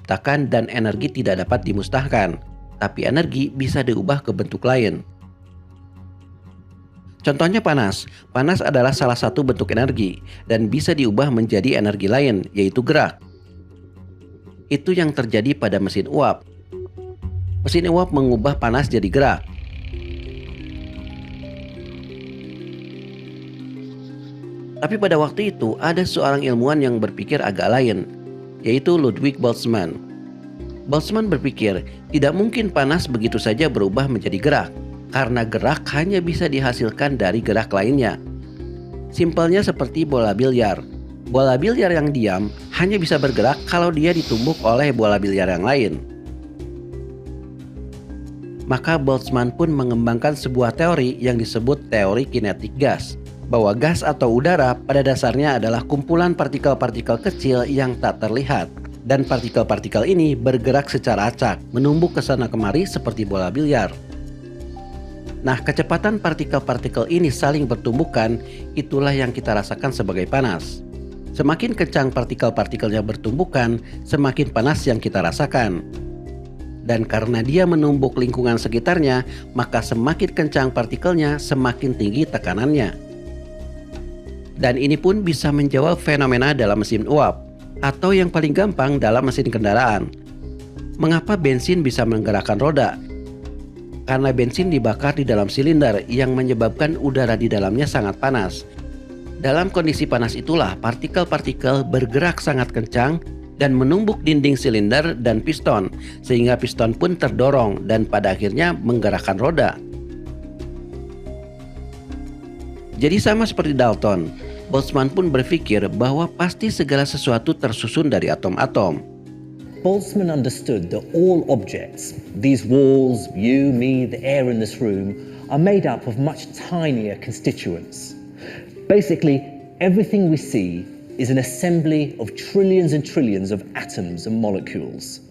diciptakan dan energi tidak dapat dimusnahkan, tapi energi bisa diubah ke bentuk lain. Contohnya panas. Panas adalah salah satu bentuk energi dan bisa diubah menjadi energi lain, yaitu gerak. Itu yang terjadi pada mesin uap. Mesin uap mengubah panas jadi gerak. Tapi pada waktu itu ada seorang ilmuwan yang berpikir agak lain, yaitu Ludwig Boltzmann. Boltzmann berpikir tidak mungkin panas begitu saja berubah menjadi gerak, karena gerak hanya bisa dihasilkan dari gerak lainnya. Simpelnya seperti bola biliar. Bola biliar yang diam hanya bisa bergerak kalau dia ditumbuk oleh bola biliar yang lain. Maka Boltzmann pun mengembangkan sebuah teori yang disebut teori kinetik gas, bahwa gas atau udara pada dasarnya adalah kumpulan partikel-partikel kecil yang tak terlihat, dan partikel-partikel ini bergerak secara acak, menumbuk ke sana kemari seperti bola biliar. Nah, kecepatan partikel-partikel ini saling bertumbukan, itulah yang kita rasakan sebagai panas. Semakin kencang partikel-partikelnya bertumbukan, semakin panas yang kita rasakan. Dan karena dia menumbuk lingkungan sekitarnya, maka semakin kencang partikelnya, semakin tinggi tekanannya. Dan ini pun bisa menjawab fenomena dalam mesin uap, atau yang paling gampang dalam mesin kendaraan. Mengapa bensin bisa menggerakkan roda? Karena bensin dibakar di dalam silinder yang menyebabkan udara di dalamnya sangat panas. Dalam kondisi panas itulah partikel-partikel bergerak sangat kencang dan menumbuk dinding silinder dan piston, sehingga piston pun terdorong dan pada akhirnya menggerakkan roda. Jadi sama seperti Dalton, Boltzmann pun berpikir bahwa pasti segala sesuatu tersusun dari atom-atom. Boltzmann understood that all objects, these walls, you, me, the air in this room, are made up of much tinier constituents. Basically, everything we see is an assembly of trillions and trillions of atoms and molecules.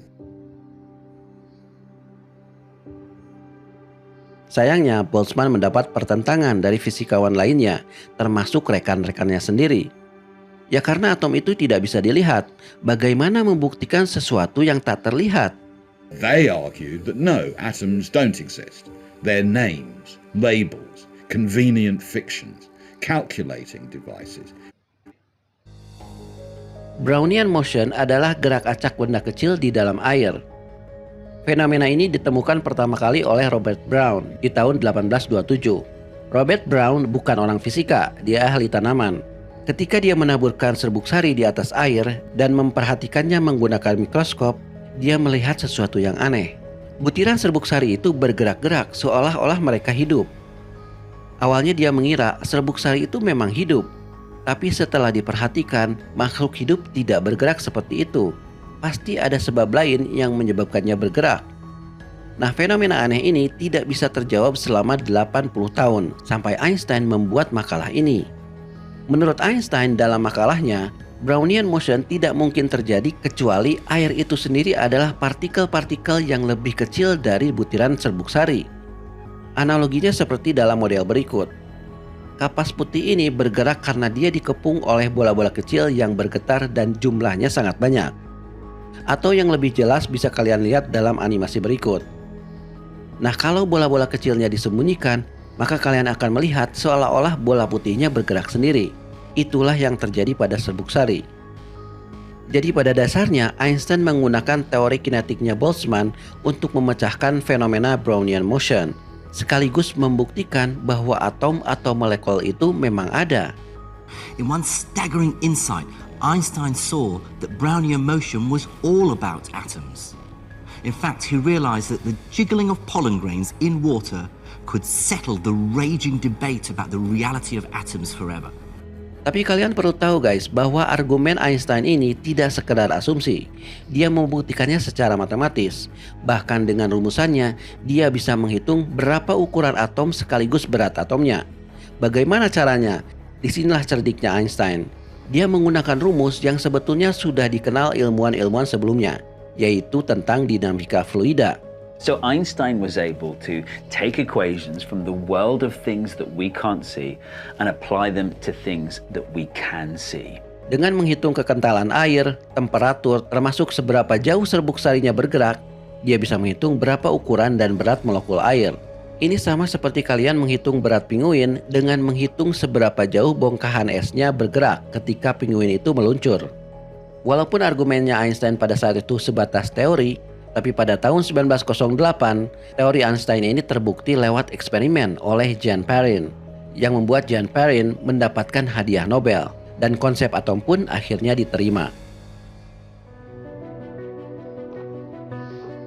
Sayangnya, Boltzmann mendapat pertentangan dari fisikawan lainnya, termasuk rekan-rekannya sendiri. Ya karena atom itu tidak bisa dilihat, bagaimana membuktikan sesuatu yang tak terlihat? They argued that no, atoms don't exist. They're names, labels, convenient fictions, calculating devices. Brownian motion adalah gerak acak benda kecil di dalam air. Fenomena ini ditemukan pertama kali oleh Robert Brown di tahun 1827. Robert Brown bukan orang fisika, dia ahli tanaman. Ketika dia menaburkan serbuk sari di atas air dan memperhatikannya menggunakan mikroskop, dia melihat sesuatu yang aneh. Butiran serbuk sari itu bergerak-gerak seolah-olah mereka hidup. Awalnya dia mengira serbuk sari itu memang hidup, tapi setelah diperhatikan, makhluk hidup tidak bergerak seperti itu. Pasti ada sebab lain yang menyebabkannya bergerak. Nah, fenomena aneh ini tidak bisa terjawab selama 80 tahun sampai Einstein membuat makalah ini. Menurut Einstein dalam makalahnya, Brownian motion tidak mungkin terjadi kecuali air itu sendiri adalah partikel-partikel yang lebih kecil dari butiran serbuk sari. Analoginya seperti dalam model berikut. Kapas putih ini bergerak karena dia dikepung oleh bola-bola kecil yang bergetar dan jumlahnya sangat banyak. Atau yang lebih jelas bisa kalian lihat dalam animasi berikut. Nah, kalau bola-bola kecilnya disembunyikan, maka kalian akan melihat seolah-olah bola putihnya bergerak sendiri. Itulah yang terjadi pada serbuk sari. Jadi pada dasarnya Einstein menggunakan teori kinetiknya Boltzmann untuk memecahkan fenomena Brownian motion, sekaligus membuktikan bahwa atom atau molekul itu memang ada. In one staggering insight, Einstein saw that Brownian motion was all about atoms. In fact, he realized that the jiggling of pollen grains in water could settle the raging debate about the reality of atoms forever. Tapi kalian perlu tahu guys, bahwa argumen Einstein ini tidak sekedar asumsi. Dia membuktikannya secara matematis. Bahkan dengan rumusannya, dia bisa menghitung berapa ukuran atom sekaligus berat atomnya. Bagaimana caranya? Disinilah cerdiknya Einstein. Dia menggunakan rumus yang sebetulnya sudah dikenal ilmuwan-ilmuwan sebelumnya, yaitu tentang dinamika fluida. So Einstein was able to take equations from the world of things that we can't see and apply them to things that we can see. Dengan menghitung kekentalan air, temperatur, termasuk seberapa jauh serbuk sarinya bergerak, dia bisa menghitung berapa ukuran dan berat molekul air. Ini sama seperti kalian menghitung berat pinguin dengan menghitung seberapa jauh bongkahan esnya bergerak ketika pinguin itu meluncur. Walaupun argumennya Einstein pada saat itu sebatas teori, tapi pada tahun 1908, teori Einstein ini terbukti lewat eksperimen oleh Jean Perrin, yang membuat Jean Perrin mendapatkan hadiah Nobel. Dan konsep atom pun akhirnya diterima.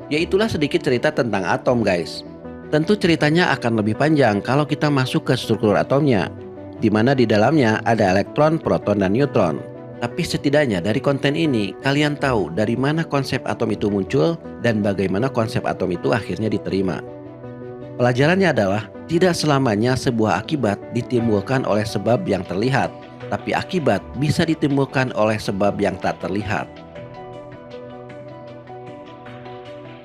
Ya itulah sedikit cerita tentang atom guys. Tentu ceritanya akan lebih panjang kalau kita masuk ke struktur atomnya, di mana di dalamnya ada elektron, proton, dan neutron. Tapi setidaknya dari konten ini kalian tahu dari mana konsep atom itu muncul dan bagaimana konsep atom itu akhirnya diterima. Pelajarannya adalah tidak selamanya sebuah akibat ditimbulkan oleh sebab yang terlihat, tapi akibat bisa ditimbulkan oleh sebab yang tak terlihat.